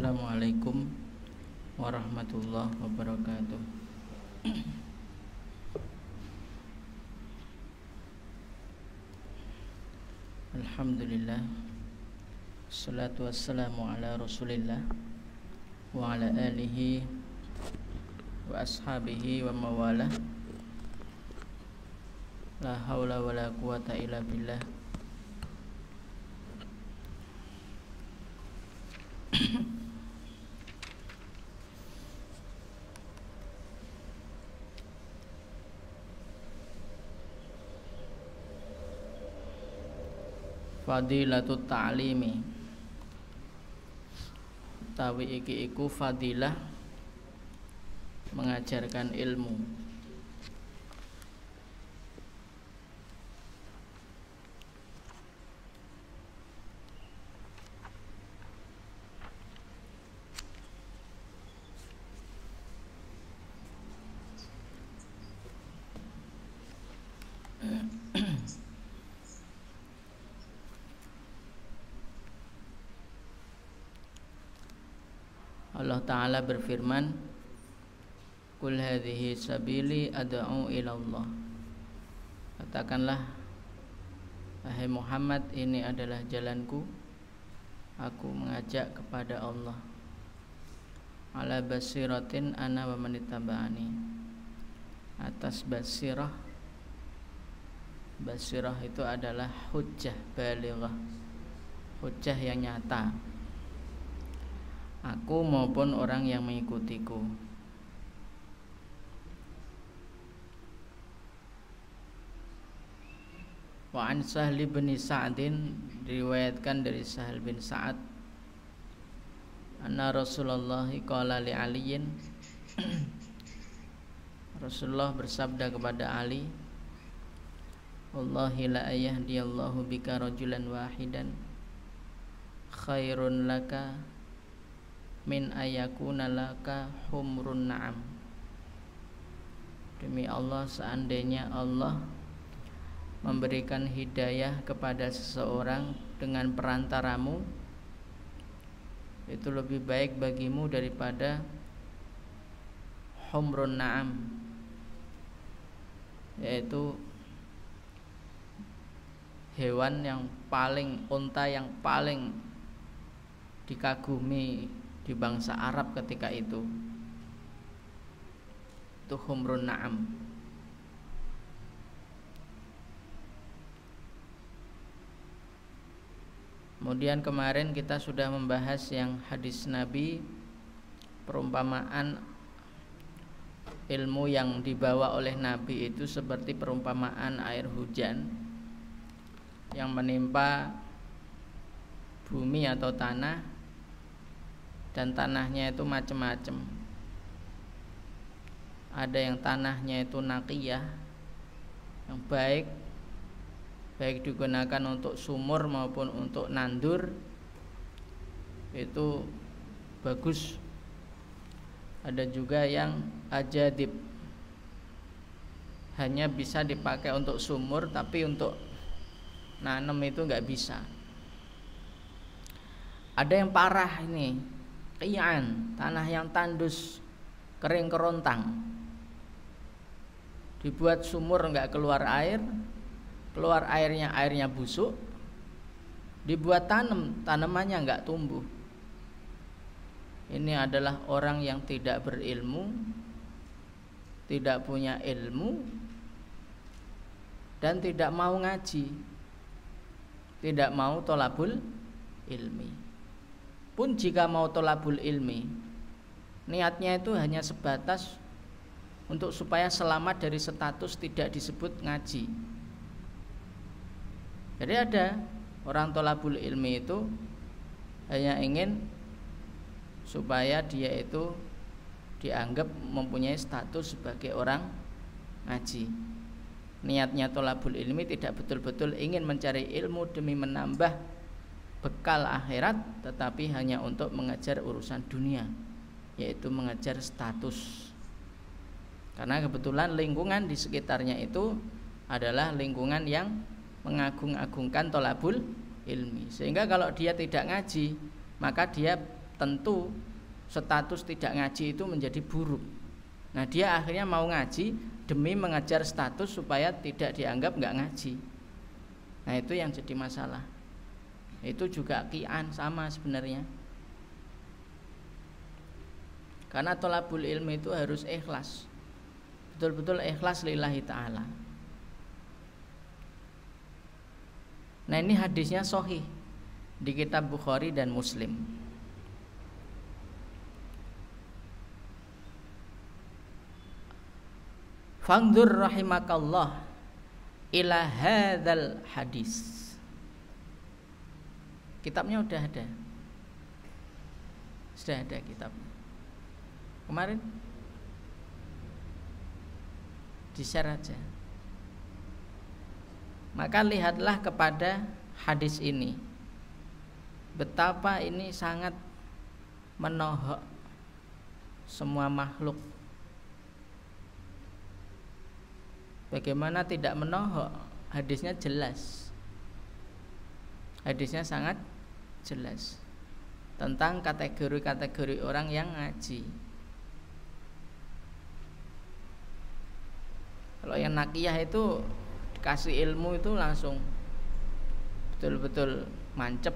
Assalamualaikum warahmatullahi wabarakatuh. Alhamdulillah, assalatu wassalamu ala rasulillah wa ala alihi wa ashabihi wa mawalah. La hawla wa la quwata illa billah. Fadilatut ta'limi, utawi iki iku fadilah mengajarkan ilmu. Allah Ta'ala berfirman, Qul hadhihi sabili ad'u ilallah. Katakanlah, wahai Muhammad, ini adalah jalanku, aku mengajak kepada Allah. Ala basiratin ana wa man ittaba'ani, atas basirah. Basirah itu adalah hujjah balighah, hujjah yang nyata, aku maupun orang yang mengikutiku. Wa an Sahl bin Sa'din, diriwayatkan dari Sahl bin Sa'ad, anna Rasulullah qala li Aliyin, Rasulullah bersabda kepada Ali, wallahi la yahdiyallahu bika rajulan wahidan khairun laka min ayakuna laka humrun na'am. Demi Allah, seandainya Allah memberikan hidayah kepada seseorang dengan perantaramu, itu lebih baik bagimu daripada humrun na'am, yaitu hewan yang paling, unta yang paling dikagumi di bangsa Arab ketika itu humrun na'am. Kemudian kemarin kita sudah membahas yang hadis Nabi, perumpamaan ilmu yang dibawa oleh Nabi itu seperti perumpamaan air hujan yang menimpa bumi atau tanah, dan tanahnya itu macam-macam. Ada yang tanahnya itu naqiyah, yang baik digunakan untuk sumur maupun untuk nandur, itu bagus. Ada juga yang ajadib, hanya bisa dipakai untuk sumur, tapi untuk nanam itu nggak bisa. Ada yang parah ini, qiyan, tanah yang tandus, kering kerontang, dibuat sumur nggak keluar air, keluar airnya busuk, dibuat tanamannya nggak tumbuh. Ini adalah orang yang tidak berilmu, tidak punya ilmu, dan tidak mau ngaji, tidak mau tolabul ilmi. Pun jika mau tolabul ilmi, niatnya itu hanya sebatas untuk supaya selamat dari status tidak disebut ngaji. Jadi ada orang tolabul ilmi itu hanya ingin supaya dia itu dianggap mempunyai status sebagai orang ngaji. Niatnya tolabul ilmi tidak betul-betul ingin mencari ilmu demi menambah bekal akhirat, tetapi hanya untuk mengejar urusan dunia, yaitu mengejar status. Karena kebetulan lingkungan di sekitarnya itu adalah lingkungan yang mengagung-agungkan tolabul ilmi, sehingga kalau dia tidak ngaji, maka dia tentu status tidak ngaji itu menjadi buruk. Nah dia akhirnya mau ngaji demi mengejar status supaya tidak dianggap nggak ngaji. Nah itu yang jadi masalah. Itu juga qi'an sama sebenarnya. Karena thalabul ilmi itu harus ikhlas, betul-betul ikhlas lillahi ta'ala. Nah ini hadisnya sahih di kitab Bukhari dan Muslim. Fangdur rahimakallah ila hadzal hadis. Kitabnya sudah ada kitabnya. Kemarin di-share aja. Maka lihatlah kepada hadis ini, betapa ini sangat menohok semua makhluk. Bagaimana tidak menohok? Hadisnya jelas. Hadisnya sangat jelas tentang kategori-kategori orang yang ngaji. Kalau yang nakiyah itu dikasih ilmu itu langsung betul-betul mantep,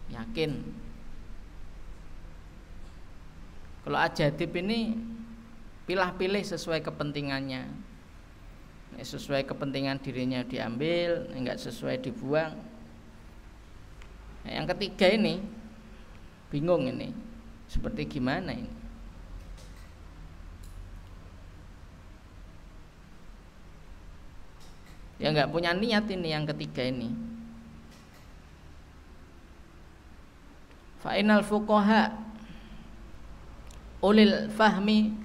yakin. Kalau ajadib ini pilih-pilih sesuai kepentingannya. Sesuai kepentingan dirinya diambil, enggak sesuai dibuang. Nah, yang ketiga ini bingung ini, seperti gimana ini? Ya enggak punya niat ini yang ketiga ini. Fa innal fuqaha ulil fahmi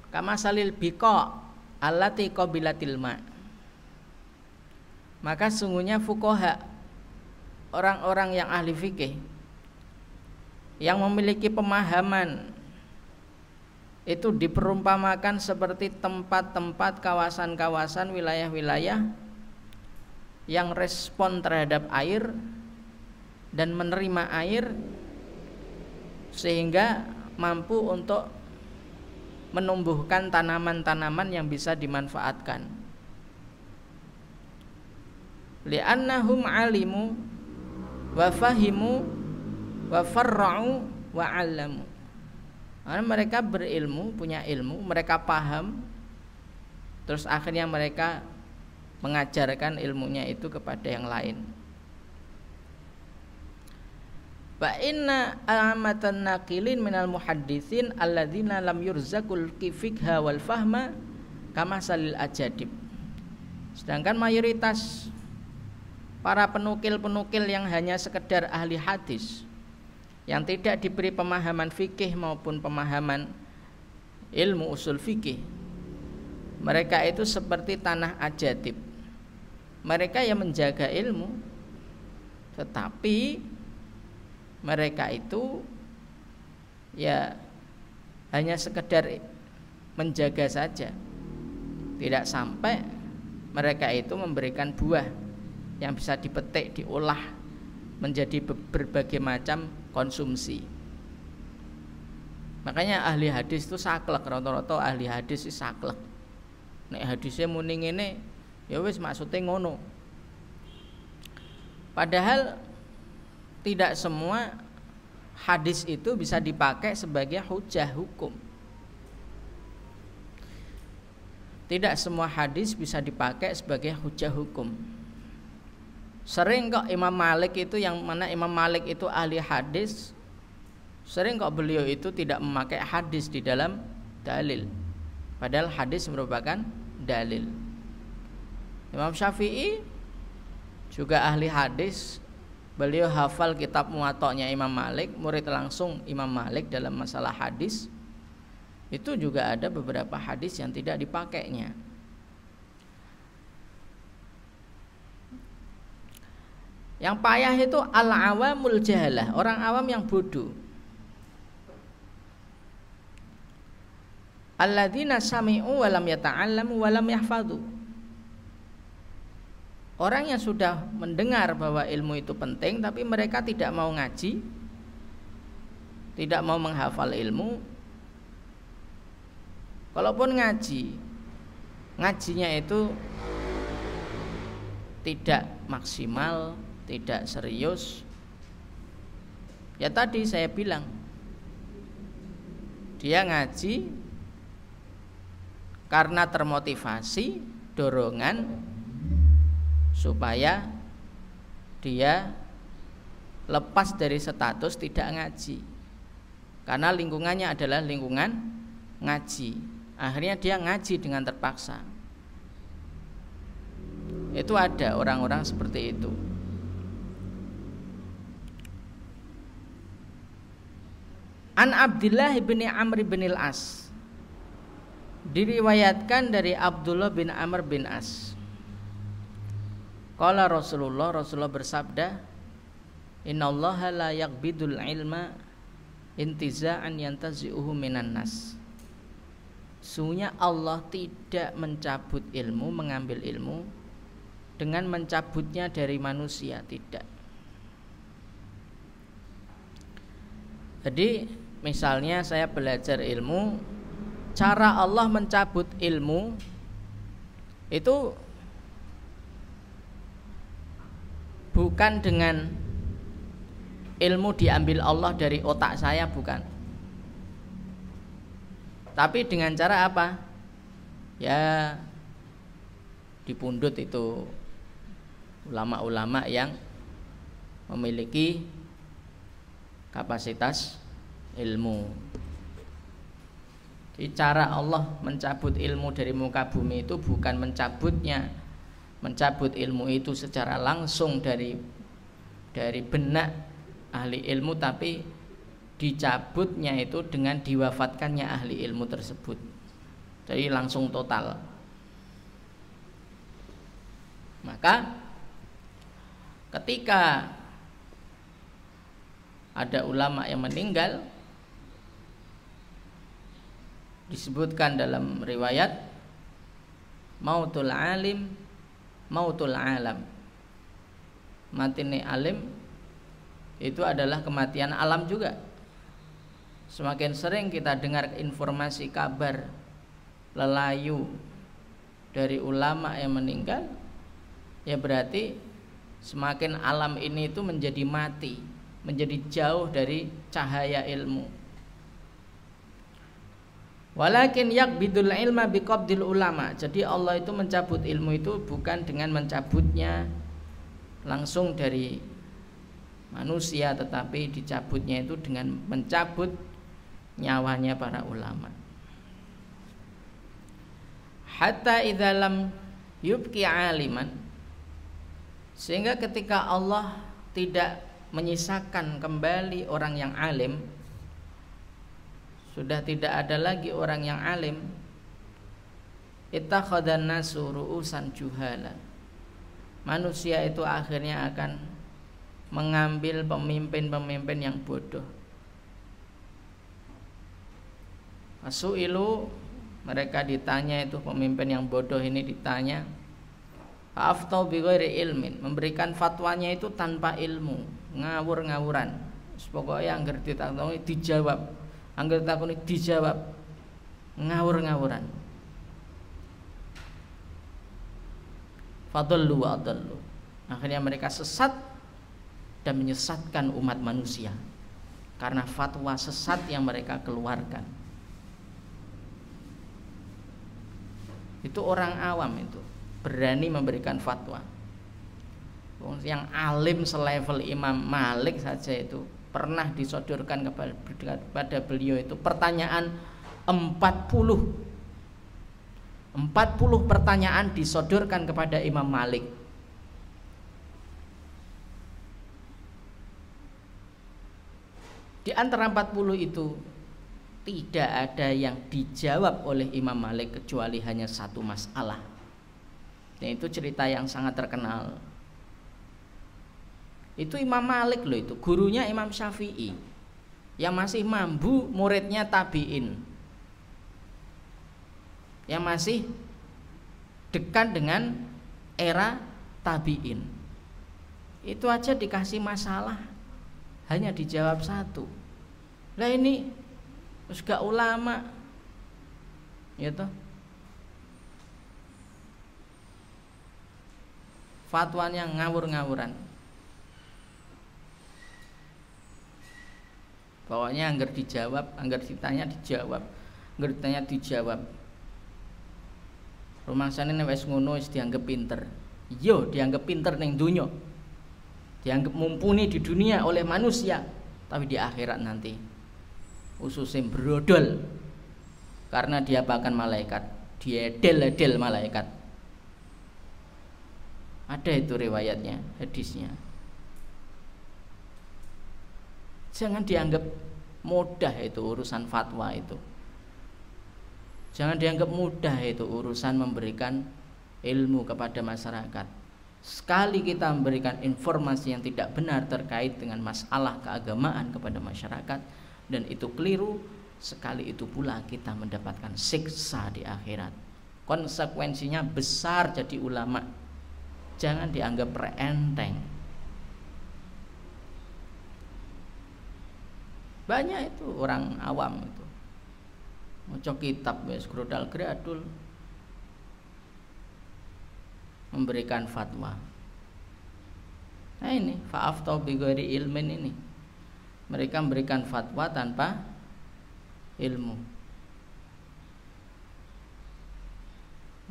kama salil biqa allati qabilatil ma. Maka sungguhnya fuqaha, orang-orang yang ahli fikih yang memiliki pemahaman itu diperumpamakan seperti tempat-tempat, kawasan-kawasan, wilayah-wilayah yang respon terhadap air dan menerima air sehingga mampu untuk menumbuhkan tanaman-tanaman yang bisa dimanfaatkan. Li'annahum alimu wa fahimu wa farra'u wa 'allamu. Karena mereka berilmu, punya ilmu, mereka paham, terus akhirnya mereka mengajarkan ilmunya itu kepada yang lain. Wa inna amatan naqilin minal muhadditsin alladzina lam yurzaqul fikha wal fahma kama salil ajadib. Sedangkan mayoritas para penukil-penukil yang hanya sekedar ahli hadis, yang tidak diberi pemahaman fikih maupun pemahaman ilmu usul fikih, mereka itu seperti tanah ajadib. Mereka yang menjaga ilmu, tetapi mereka itu ya hanya sekedar menjaga saja, tidak sampai mereka itu memberikan buah yang bisa dipetik, diolah menjadi berbagai macam konsumsi. Makanya ahli hadis itu saklek, rata-rata ahli hadis itu saklek. Nek hadisnya muni ngene, ya wis maksudnya ngono. Padahal tidak semua hadis itu bisa dipakai sebagai hujah hukum. Tidak semua hadis bisa dipakai sebagai hujah hukum. Sering kok Imam Malik itu, yang mana Imam Malik itu ahli hadis, sering kok beliau itu tidak memakai hadis di dalam dalil, padahal hadis merupakan dalil. Imam Syafi'i juga ahli hadis, beliau hafal kitab Muwatta'nya Imam Malik, murid langsung Imam Malik dalam masalah hadis. Itu juga ada beberapa hadis yang tidak dipakainya. Yang payah itu al-awamul jahalah, orang awam yang bodoh. Alladzina sami'u wa lam yata'allamu wa lam yahfadhu. orang yang sudah mendengar bahwa ilmu itu penting tapi mereka tidak mau ngaji, tidak mau menghafal ilmu. Kalaupun ngajinya itu tidak maksimal, tidak serius. Ya tadi saya bilang, dia ngaji karena termotivasi, dorongan supaya dia lepas dari status tidak ngaji, karena lingkungannya adalah lingkungan ngaji. Akhirnya dia ngaji dengan terpaksa. Itu ada orang-orang seperti itu. An Abdullah bin Amr bin Al-As, diriwayatkan dari Abdullah bin Amr bin As. Qala Rasulullah bersabda, innallaha la yaqbidul ilma intiza'an yantazi'uhu minan nas. Sesungguhnya Allah tidak mencabut ilmu, mengambil ilmu dengan mencabutnya dari manusia, tidak. Jadi misalnya saya belajar ilmu, cara Allah mencabut ilmu itu bukan dengan ilmu diambil Allah dari otak saya, bukan. Tapi dengan cara apa? Ya dipundut itu ulama-ulama yang memiliki kapasitas ilmu. Jadi cara Allah mencabut ilmu dari muka bumi itu bukan mencabut ilmu itu secara langsung dari benak ahli ilmu, tapi dicabutnya itu dengan diwafatkannya ahli ilmu tersebut. Jadi langsung total. Maka ketika ada ulama yang meninggal, disebutkan dalam riwayat, mautul alim mautul alam. Matine alim itu adalah kematian alam juga. Semakin sering kita dengar informasi kabar lelayu dari ulama yang meninggal, ya berarti semakin alam ini itu menjadi mati, menjadi jauh dari cahaya ilmu. Walakin yaqbidul ilma biqabdil ulama. Jadi Allah itu mencabut ilmu itu bukan dengan mencabutnya langsung dari manusia, tetapi dicabutnya itu dengan mencabut nyawanya para ulama. Hatta idza lam yubqi aliman, sehingga ketika Allah tidak menyisakan kembali orang yang alim, sudah tidak ada lagi orang yang alim, ittakhadhan nasu ru'usan juhala. Manusia itu akhirnya akan mengambil pemimpin-pemimpin yang bodoh. Masu'ilu, mereka ditanya, itu pemimpin yang bodoh ini ditanya, aftau bi ghairi ilmin, memberikan fatwanya itu tanpa ilmu, ngawur-ngawuran. Pokoknya angger ditakoni dijawab, angger takoni dijawab, ngawur-ngawuran. Fadallu wa adallu. Akhirnya mereka sesat dan menyesatkan umat manusia karena fatwa sesat yang mereka keluarkan. Itu orang awam itu berani memberikan fatwa. Yang alim selevel Imam Malik saja itu pernah disodorkan kepada beliau itu pertanyaan 40 pertanyaan disodorkan kepada Imam Malik. Di antara 40 itu tidak ada yang dijawab oleh Imam Malik kecuali hanya satu masalah. Dan itu cerita yang sangat terkenal. Itu Imam Malik loh, itu gurunya Imam Syafi'i, yang masih mambu muridnya tabi'in, yang masih dekat dengan era tabi'in. Itu aja dikasih masalah hanya dijawab satu. Lah ini terus gak ulama, ya toh, fatwanya ngawur-ngawuran. Pokoknya anggar dijawab, anggar ditanya dijawab, anggar ditanya dijawab. Rumangsane nek wis ngono wis dianggap pinter. Yo dianggap pinter ning dunya. Dianggap mumpuni di dunia oleh manusia, tapi di akhirat nanti ususnya brodol karena dia bahkan malaikat, dia del malaikat. Ada itu riwayatnya, hadisnya. Jangan dianggap mudah itu urusan fatwa itu. Jangan dianggap mudah itu urusan memberikan ilmu kepada masyarakat. Sekali kita memberikan informasi yang tidak benar terkait dengan masalah keagamaan kepada masyarakat dan itu keliru, sekali itu pula kita mendapatkan siksa di akhirat. Konsekuensinya besar jadi ulama. Jangan dianggap enteng. Banyak itu orang awam itu maca kitab wis grodal gradul memberikan fatwa. Nah ini fa'aftau bi ghairi ilmin ini. Mereka memberikan fatwa tanpa ilmu.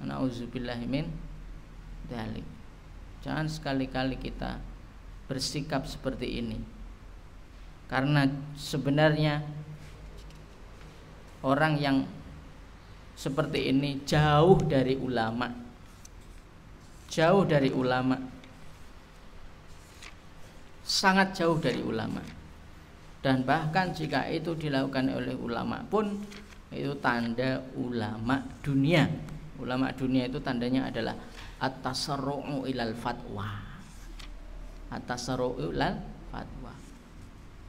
Nauzubillahi min dzalik. Jangan sekali-kali kita bersikap seperti ini. Karena sebenarnya orang yang seperti ini jauh dari ulama. Jauh dari ulama. Sangat jauh dari ulama. Dan bahkan jika itu dilakukan oleh ulama pun itu tanda ulama dunia. Ulama dunia itu tandanya adalah at-tasarru'u ilal fatwa. At-tasarru'u ilal fatwa.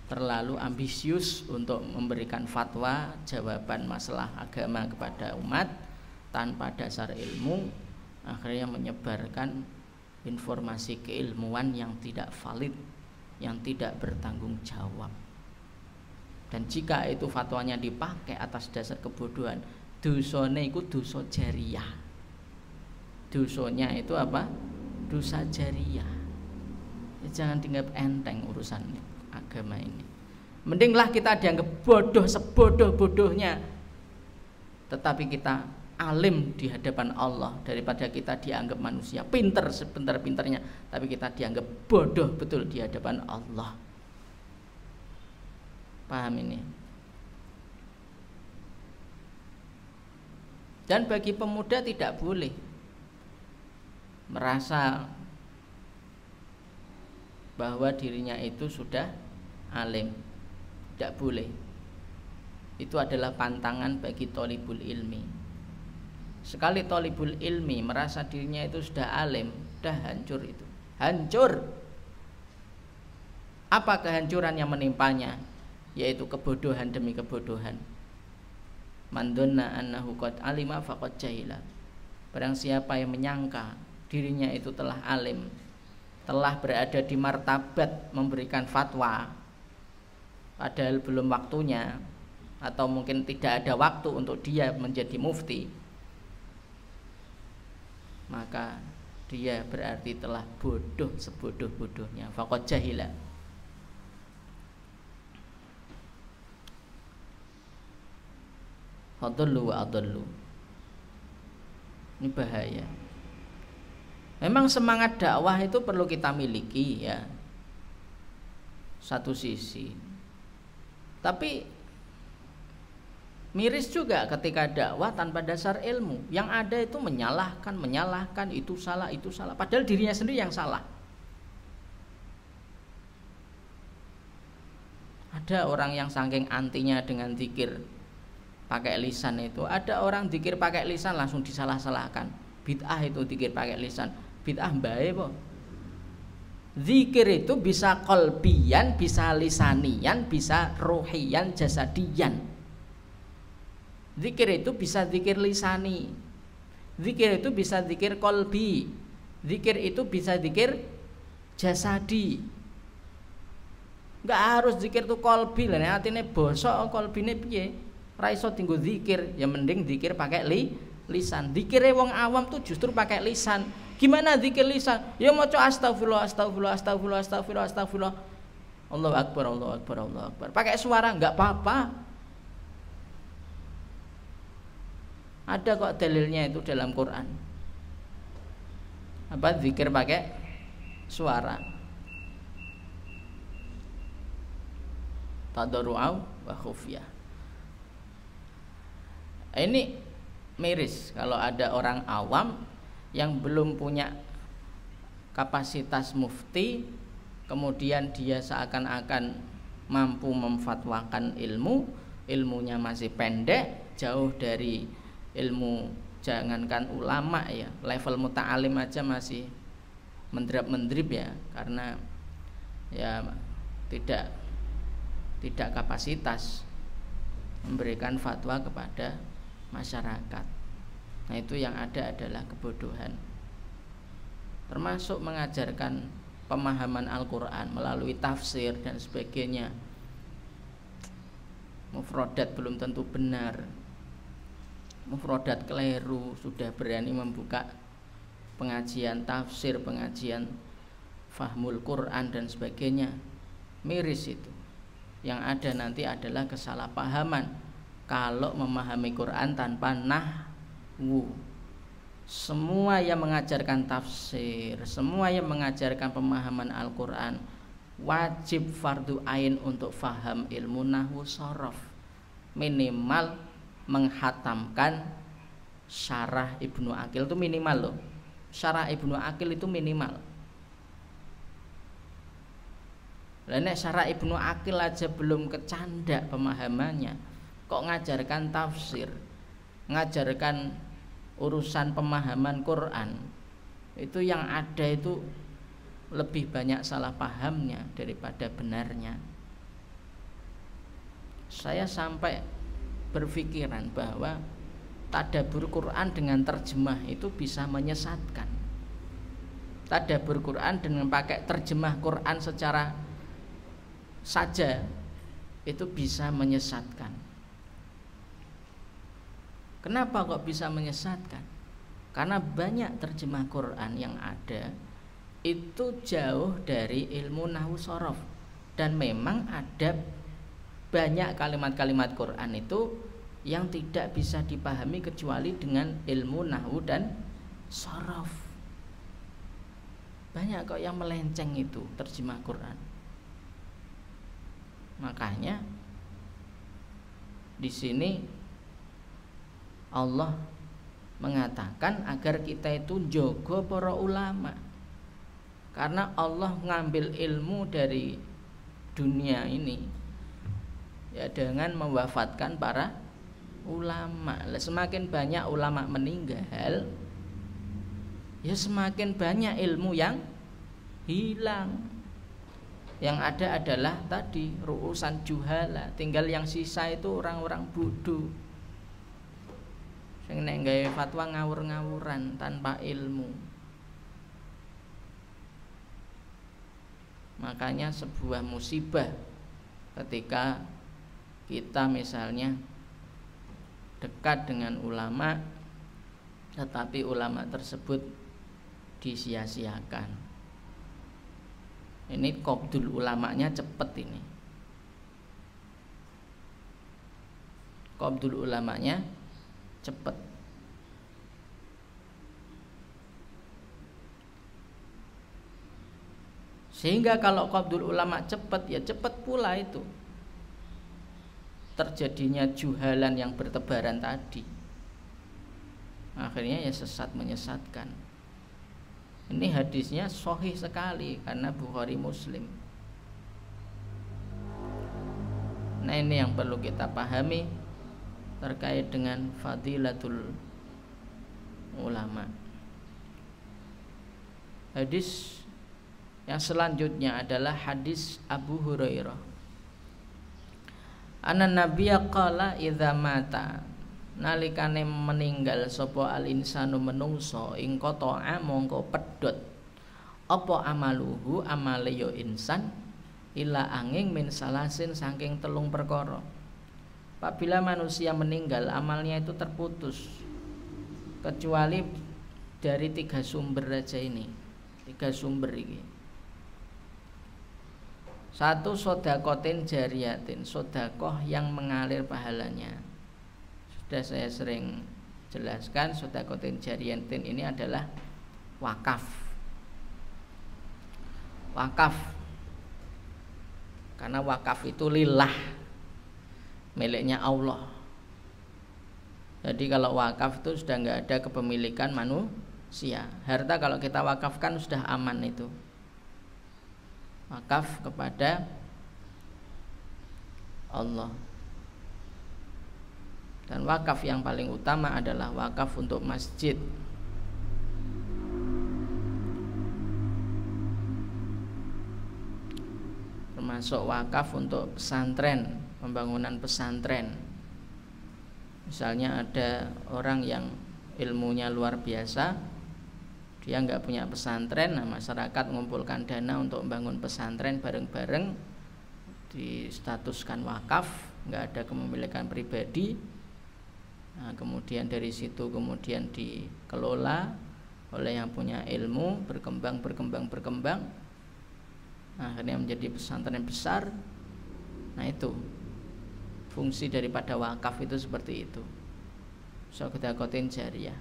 Terlalu ambisius untuk memberikan fatwa jawaban masalah agama kepada umat tanpa dasar ilmu, akhirnya menyebarkan informasi keilmuan yang tidak valid, yang tidak bertanggung jawab. Dan jika itu fatwanya dipakai atas dasar kebodohan, dosane itu dosa jariyah. Dosanya itu apa? Dosa jariyah. Jangan dianggap enteng urusan agama ini. Mendinglah kita dianggap bodoh sebodoh-bodohnya, tetapi kita alim di hadapan Allah daripada kita dianggap manusia pinter sebentar-pinternya, tapi kita dianggap bodoh betul di hadapan Allah. Paham ini? Dan bagi pemuda tidak boleh merasa bahwa dirinya itu sudah alim. Tidak boleh. Itu adalah pantangan bagi thalibul ilmi. Sekali thalibul ilmi merasa dirinya itu sudah alim, sudah hancur itu. Hancur. Apa kehancuran yang menimpanya? Yaitu kebodohan demi kebodohan. Man dhanna annahu qad alima faqad jahila. Barang siapa yang menyangka dirinya itu telah alim, telah berada di martabat memberikan fatwa padahal belum waktunya, atau mungkin tidak ada waktu untuk dia menjadi mufti, maka dia berarti telah bodoh sebodoh-bodohnya. Faqad jahila. Fadallu wa adallu. Ini bahaya. Memang semangat dakwah itu perlu kita miliki ya, satu sisi. Tapi miris juga ketika dakwah tanpa dasar ilmu. Yang ada itu menyalahkan, itu salah. Padahal dirinya sendiri yang salah. Ada orang yang saking antinya dengan zikir pakai lisan itu. Ada orang zikir pakai lisan langsung disalah-salahkan. Bid'ah itu zikir pakai lisan. Bid'ah bae po. Zikir itu bisa qalbiyan, bisa lisanian, bisa ruhiyan, jasadian. Zikir itu bisa zikir lisani. Zikir itu bisa zikir qalbi. Zikir itu bisa zikir jasadi. Enggak harus zikir tuh kolbi lah, atine bosok kolbine piye? Ora iso dienggo zikir, ya mending zikir pakai lisan. Zikire wong awam tuh justru pakai lisan. Gimana zikir lisan? Ya maca astagfirullah, astagfirullah, astagfirullah, astagfirullah, astagfirullah. Allahu akbar, Allahu akbar, Allahu akbar. Pakai suara enggak apa-apa. Ada kok dalilnya itu dalam Quran. Apa zikir pakai suara. Tadarru'u wa khufyah. Ini miris kalau ada orang awam yang belum punya kapasitas mufti, kemudian dia seakan-akan mampu memfatwakan ilmunya masih pendek, jauh dari ilmu, jangankan ulama ya, level muta'alim aja masih mendrap-mendrip ya, karena ya tidak kapasitas memberikan fatwa kepada masyarakat. Nah, itu yang ada adalah kebodohan. Termasuk mengajarkan pemahaman Al-Qur'an melalui tafsir dan sebagainya. Mufradat belum tentu benar. Mufradat keliru, sudah berani membuka pengajian tafsir, pengajian fahmul Quran dan sebagainya. Miris itu. Yang ada nanti adalah kesalahpahaman. Kalau memahami Quran tanpa nahwu, semua yang mengajarkan tafsir, semua yang mengajarkan pemahaman Al-Quran wajib fardu ain untuk faham ilmu nahwu sorof, minimal menghatamkan syarah Ibnu Aqil itu minimal loh. Syarah Ibnu Aqil itu minimal. Lah nek syarah Ibnu Aqil aja belum kecandak pemahamannya, kok ngajarkan tafsir, ngajarkan urusan pemahaman Quran, itu yang ada itu lebih banyak salah pahamnya daripada benarnya. Saya sampai berpikiran bahwa tadabbur Quran dengan terjemah itu bisa menyesatkan. Tadabbur Quran dengan pakai terjemah Quran secara saja itu bisa menyesatkan. Kenapa kok bisa menyesatkan? Karena banyak terjemah Quran yang ada itu jauh dari ilmu nahwu sorof, dan memang ada banyak kalimat-kalimat Quran itu yang tidak bisa dipahami kecuali dengan ilmu nahwu dan sorof. Banyak kok yang melenceng itu terjemah Quran. Makanya di sini Allah mengatakan agar kita itu jaga para ulama, karena Allah ngambil ilmu dari dunia ini ya dengan mewafatkan para ulama. Semakin banyak ulama meninggal, ya semakin banyak ilmu yang hilang. Yang ada adalah tadi ru'usan juhala, tinggal yang sisa itu orang-orang bodoh sing nek gawe fatwa ngawur-ngawuran tanpa ilmu. Makanya sebuah musibah ketika kita misalnya dekat dengan ulama tetapi ulama tersebut disia-siakan. Ini qabdul ulamanya cepet ini. Qabdul ulamanya cepet. Sehingga kalau qabdul ulama cepet, ya cepet pula itu terjadinya juhalan yang bertebaran tadi. Akhirnya ya sesat menyesatkan. Ini hadisnya sahih sekali karena Bukhari Muslim. Nah, ini yang perlu kita pahami terkait dengan fadilatul ulama. Hadis yang selanjutnya adalah hadis Abu Hurairah. Anna Nabiyya qala idza mata nalikane meninggal sapa al insanu menungso ing qata'a mongko pedhot apa amaluhu amale ya insan ila angin min salasin saking telung perkara. Apabila manusia meninggal amalnya itu terputus kecuali dari 3 sumber aja ini. 3 sumber ini. 1 sodakotin jariyatin, sodakoh yang mengalir pahalanya. Sudah saya sering jelaskan, sodakotin jariyatin ini adalah wakaf. Wakaf, karena wakaf itu lillah, miliknya Allah. Jadi kalau wakaf itu sudah nggak ada kepemilikan manusia. Harta kalau kita wakafkan sudah aman itu. Wakaf kepada Allah. Dan wakaf yang paling utama adalah wakaf untuk masjid. Termasuk wakaf untuk pesantren, pembangunan pesantren. Misalnya ada orang yang ilmunya luar biasa, dia nggak punya pesantren, nah masyarakat mengumpulkan dana untuk membangun pesantren bareng-bareng, distatuskan wakaf, nggak ada kepemilikan pribadi. Nah, kemudian dari situ kemudian dikelola oleh yang punya ilmu, berkembang. Nah, akhirnya menjadi pesantren besar. Nah, itu fungsi daripada wakaf itu seperti itu. Sodakotin jariyah.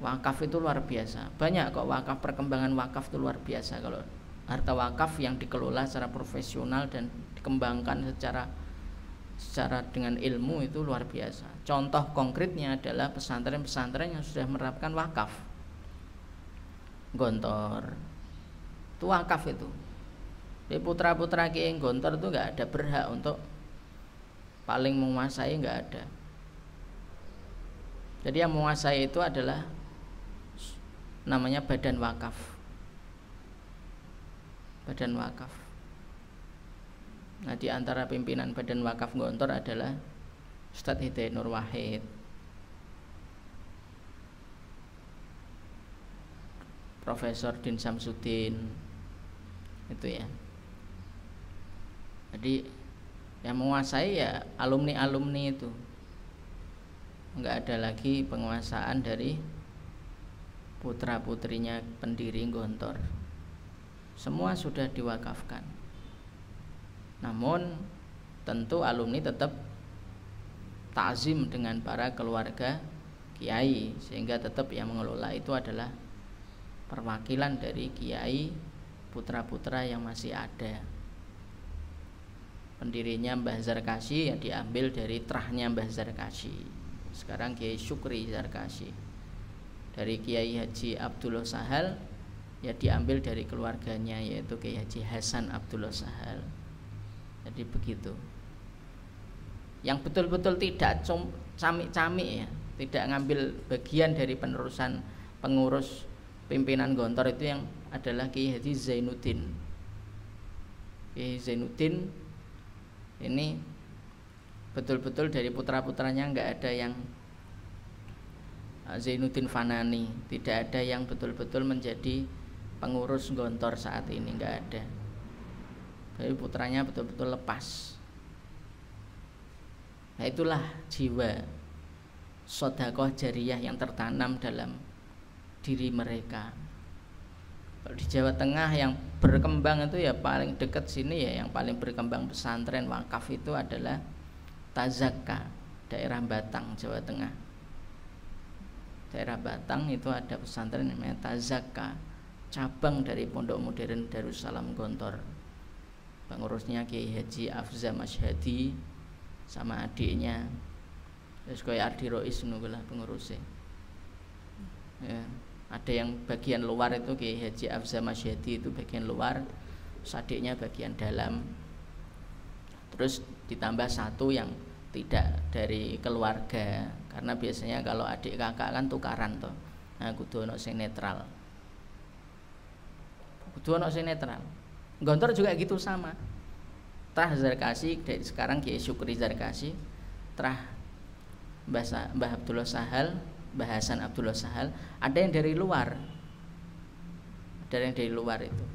Wakaf itu luar biasa. Banyak kok wakaf, perkembangan wakaf itu luar biasa. Kalau harta wakaf yang dikelola secara profesional dan dikembangkan secara dengan ilmu itu luar biasa. Contoh konkretnya adalah pesantren-pesantren yang sudah menerapkan wakaf. Gontor itu wakaf itu. Jadi putra-putra Kiai Gontor itu nggak ada berhak untuk paling menguasai, nggak ada. Jadi yang menguasai itu adalah namanya badan wakaf. Badan wakaf. Nah, di antara pimpinan badan wakaf Gontor adalah Ustadz Hidayat Nur Wahid, Profesor Din Samsudin, itu ya. Jadi yang menguasai ya alumni-alumni itu. Enggak ada lagi penguasaan dari putra-putrinya pendiri Gontor. Semua sudah diwakafkan. Namun tentu alumni tetap ta'zim dengan para keluarga kiai, sehingga tetap yang mengelola itu adalah perwakilan dari kiai putra-putra yang masih ada. Pendirinya Mbah Zarkashi ya diambil dari terahnya Mbah Zarkashi. Sekarang Kiai Syukri Zarkashi. Dari Kiai Haji Abdullah Sahal ya diambil dari keluarganya, yaitu Kiai Haji Hasan Abdullah Sahal. Jadi begitu. Yang betul-betul tidak camik-camik ya, tidak ngambil bagian dari penerusan pengurus pimpinan Gontor itu yang adalah Kiai Haji Zainuddin. Kiai Zainuddin ini betul-betul dari putra-putranya nggak ada yang Zainuddin Fanani, tidak ada yang betul-betul menjadi pengurus Gontor saat ini, nggak ada. Jadi putranya betul-betul lepas. Nah, itulah jiwa sedekah jariyah yang tertanam dalam diri mereka. Kalau di Jawa Tengah yang berkembang itu ya paling dekat sini ya, yang paling berkembang pesantren wakaf itu adalah Tazakka, daerah Batang, Jawa Tengah. Daerah Batang itu ada pesantren namanya Tazakka, cabang dari Pondok Modern Darussalam Gontor. Pengurusnya Kiai Haji Afza Masyhadi sama adiknya. Terus kayak Ardi Rois nulah pengurusnya. Ya, ada yang bagian luar itu Kiai Haji Afza Masyhadi itu bagian luar, adiknya bagian dalam. Terus ditambah satu yang tidak dari keluarga, karena biasanya kalau adik kakak kan tukaran toh. Nah, kudu ono sing netral. Kudu ono sing netral. Gontor juga gitu sama. Trah Zarkashi dari sekarang Kiai Syukri Zarkashi, trah Mbah Abdullah Sahal, Mbah Hasan Abdullah Sahal, ada yang dari luar. Ada yang dari luar itu.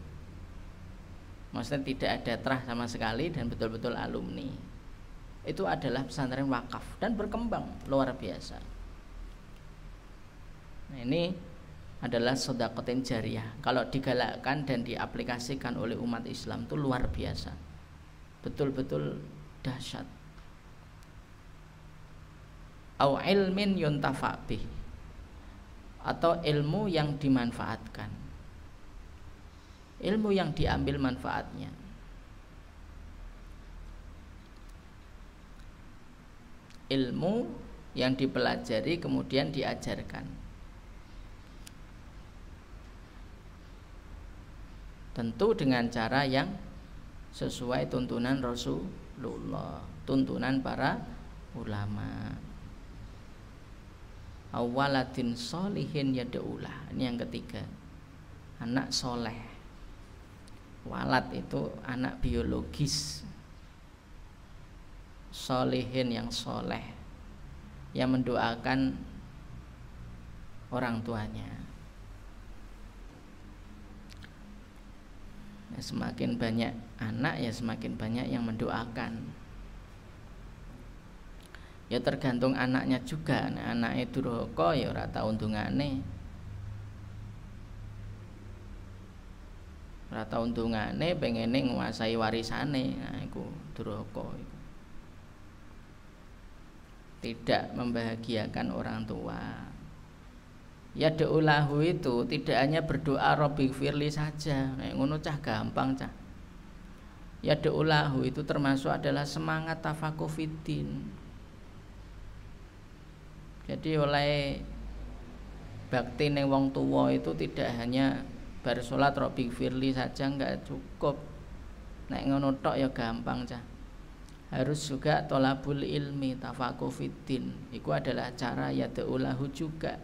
Maksudnya tidak ada terah sama sekali dan betul-betul alumni. Itu adalah pesantren wakaf dan berkembang luar biasa. Nah, ini adalah sedekah jariyah. Kalau digalakkan dan diaplikasikan oleh umat Islam itu luar biasa. Betul-betul dahsyat. Au ilmin yuntafa bih, atau ilmu yang dimanfaatkan, ilmu yang diambil manfaatnya. Ilmu yang dipelajari kemudian diajarkan, tentu dengan cara yang sesuai tuntunan Rasulullah, tuntunan para ulama. Awaladin solihin yad'ulah. Ini yang ketiga, anak soleh. Walad itu anak biologis, solihin yang soleh, yang mendoakan orang tuanya. Ya, semakin banyak anak ya semakin banyak yang mendoakan. Ya tergantung anaknya juga. Nah, anaknya durhaka ya ora tau undungane. Ora tau undungane pengene nguasai warisane. Nah iku durhaka iku. Tidak membahagiakan orang tua. Ya do'ulahu itu tidak hanya berdoa Robbi firli saja. Nah, ngono cah gampang cah. Ya do'ulahu itu termasuk adalah semangat tafakuh fiddin. Jadi oleh bakti ning wong tua itu tidak hanya bar salat Robbi firli saja, enggak cukup. Nek ngono tok ya gampang cah. Harus juga tolabul ilmi, tafakuh fiddin. Itu adalah cara yad'ulahu juga.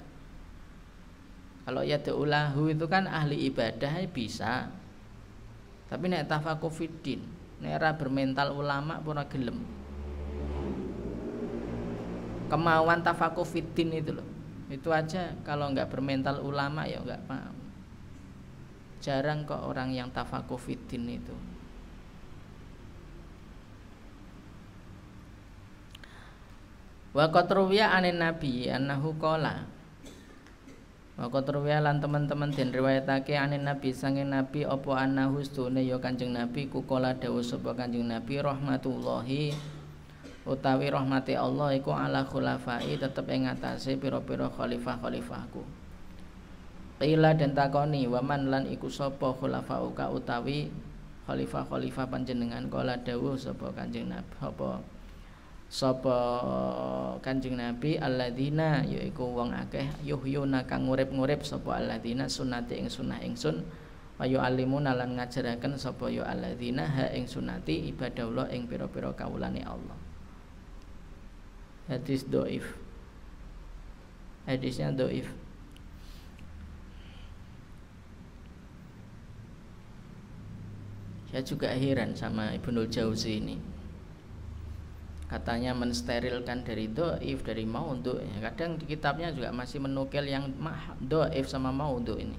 Kalau yad'ulahu itu kan ahli ibadah bisa. Tapi nek tafakuh fiddin, nek ora bermental ulama pun ora gelem. Kemauan tafakuh fiddin itu loh. Itu aja kalau enggak bermental ulama ya enggak paham. Jarang kok orang yang tafakuh fiddin itu. Wa qad ruwiya anin nabi annahu qala. Wa qad ruwiya lan teman-teman den riwayatake anin nabi sanging nabi apa annahu stune ya Kanjeng Nabi ku qala dawuh sapa Kanjeng Nabi rahmatullahi utawi rahmati Allah iku ala khulafai tetep ing atase pira-pira khalifah-khalifahku. Qila den takoni wa man lan iku sapa khulafauka utawi khalifah-khalifah panjenengan qala dawuh sapa Kanjeng Nabi apa sapa Kanjeng Nabi alladzina yaiku wong akeh yuhyuna kang ngurip-ngurip sapa alladzina sunnati ing sunah ingsun wa yu'allimuna lan ngajaraken sapa ya alladzina ha ing sunnati ibadahullah ing pira-pira kawulane Allah. Hadis dhaif. Hadisnya dhaif. Saya juga heran sama Ibnul Jauzi ini. Katanya mensterilkan dari dhaif, dari maudhu. Kadang di kitabnya juga masih menukil yang dhaif sama maudhu ini.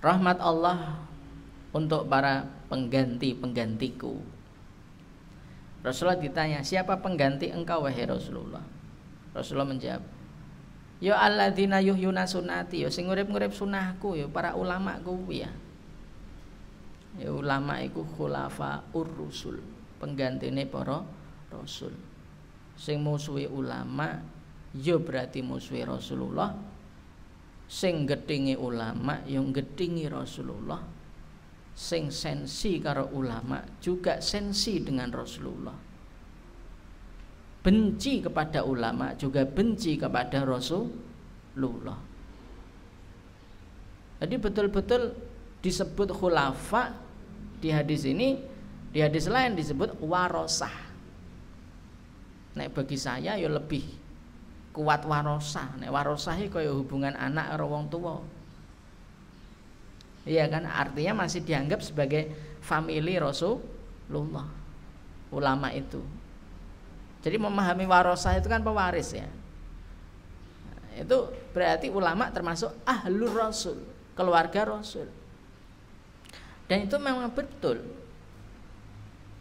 Rahmat Allah untuk para pengganti-penggantiku. Rasulullah ditanya, siapa pengganti engkau wahai Rasulullah? Rasulullah menjawab, ya alladzina yuhyuna sunnati, ya sing ngurip-ngurip sunahku, ya para ulama kuwi ya. Ya ulama iku khulafaur rusul, penggantine para rasul. Sing musuhi ulama ya berarti musuhi Rasulullah. Sing gedhingi ulama ya gedhingi Rasulullah. Sing sensi karo ulama juga sensi dengan Rasulullah. Benci kepada ulama juga benci kepada Rasulullah. Jadi betul-betul disebut khulafa di hadis ini, di hadis lain disebut warosah. Nek bagi saya ya lebih kuat warosah. Nek warosah iki kaya hubungan anak karo wong tua. Iya kan, artinya masih dianggap sebagai famili Rasulullah ulama itu. Jadi memahami warosah itu kan pewaris ya. Itu berarti ulama termasuk ahlur rasul, keluarga Rasul. Dan itu memang betul.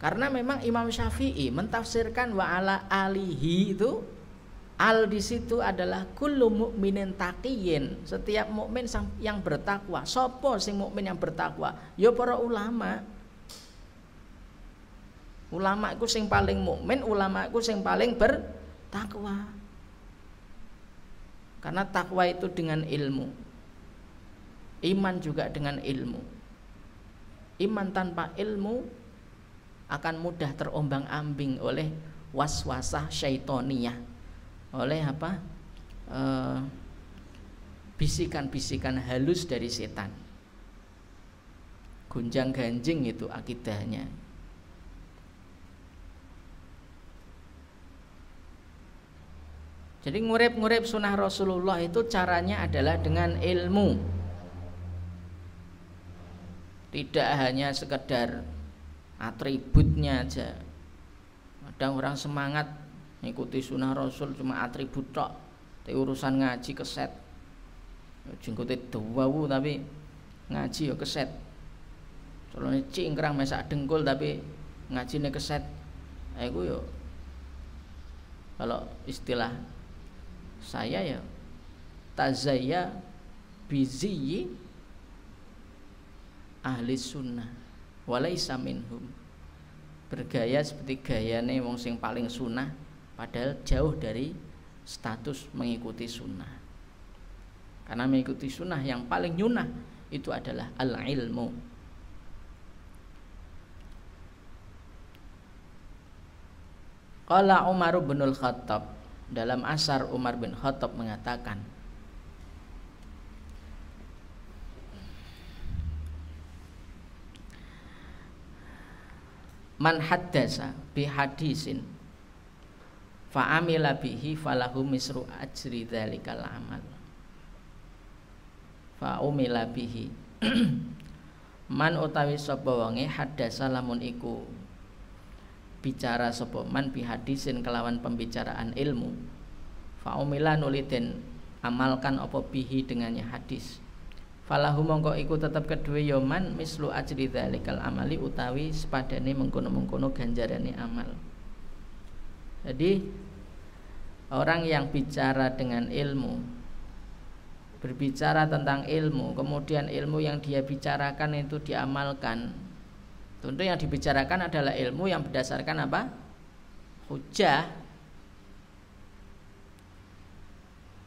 Karena memang Imam Syafi'i mentafsirkan wa ala alihi itu, al di situ adalah kullu mukminin taqiyyin, setiap mukmin yang bertakwa. Sopo sing mukmin yang bertakwa? Ya para ulama. Ulama iku sing paling mukmin, ulama iku sing paling bertakwa. Karena takwa itu dengan ilmu. Iman juga dengan ilmu. Iman tanpa ilmu akan mudah terombang-ambing oleh waswasah syaitoniyah, oleh apa? Bisikan-bisikan halus dari setan. Gonjang-ganjing itu akidahnya. Jadi ngurip-ngurip sunnah Rasulullah itu caranya adalah dengan ilmu. Tidak hanya sekedar atributnya aja. Ada orang semangat mengikuti sunnah Rasul cuma atribut tok. Tapi urusan ngaji keset. Jenggote dawu tapi ngaji ya keset. Colone cingkrang mesak dengkul tapi ngajine keset. Iku yo kalau istilah saya ya tazayya biziyi ahli sunnah walaisa minhum, bergaya seperti gayane wong sing paling sunnah padahal jauh dari status mengikuti sunnah. Karena mengikuti sunnah yang paling nyunah itu adalah al-ilmu. Qala Umar bin Khattab, dalam asar Umar bin Khattab mengatakan, man haddasa bi hadisin fa amila bihi falahu misru ajri dzalikal amal. Fa umila bihi man utawi sapa wonge haddasa lamun iku bicara sapa man bi hadisin kelawan pembicaraan ilmu, fa umila nuliden amalkan apa bihi dengannya hadis, falahu mongko iku tetep kedue ya man mislu ajri dzalikal amali utawi sepadane mengkono-mengkono ganjarane amal. Jadi orang yang bicara dengan ilmu, berbicara tentang ilmu, kemudian ilmu yang dia bicarakan itu diamalkan. Tentu yang dibicarakan adalah ilmu yang berdasarkan apa? Hujjah.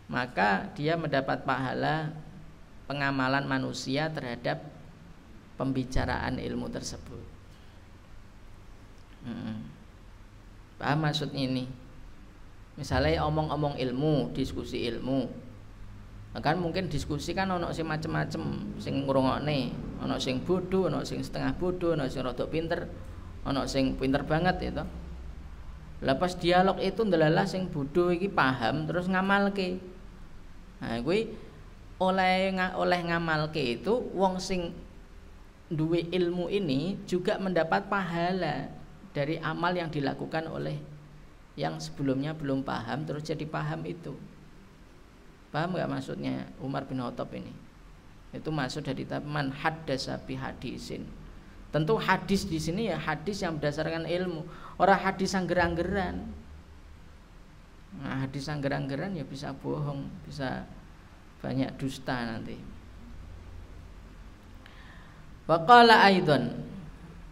Maka dia mendapat pahala pengamalan manusia terhadap pembicaraan ilmu tersebut. Paham maksud ini? Misalnya omong-omong ilmu, diskusi ilmu. Kan mungkin diskusi kan ono sing macem-macem, sing ngrungokne, ono sing bodoh, ono sing setengah bodoh, ono sing rada pinter, ono sing pinter banget itu. Lepas dialog itu ndelalah sing bodoh iki paham terus ngamalke. Nah, kuwi oleh ngamalke itu wong sing duwe ilmu ini juga mendapat pahala dari amal yang dilakukan oleh yang sebelumnya belum paham terus jadi paham itu. Paham nggak maksudnya Umar bin Khattab ini? Itu maksud dari man haddasa bi hadisin. Tentu hadis di sini ya hadis yang berdasarkan ilmu, orang hadis angger-anggeran. Nah, hadis angger-anggeran ya bisa bohong, bisa banyak dusta nanti. Waqala aidon,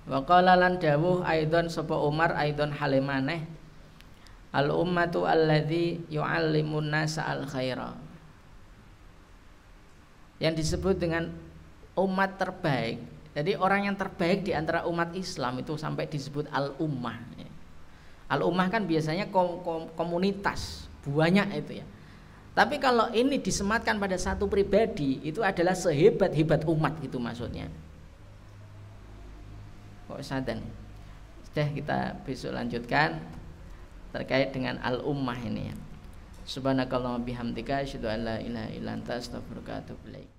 waqala lan dawuh aidon sapa Umar aidon halemaneh, al ummatu alladzi yu'allimun nasa al khaira. Yang disebut dengan umat terbaik. Jadi orang yang terbaik di antara umat Islam itu sampai disebut al-ummah. Al-ummah kan biasanya komunitas, banyak itu ya. Tapi kalau ini disematkan pada satu pribadi, itu adalah sehebat-hebat umat gitu maksudnya. Kok sadan? Sudah, kita besok lanjutkan terkait dengan al-ummah ini ya. Subhanakallahumma bihamdika asyhadu an la ilaha illa anta astaghfiruka wa atubu ilaik.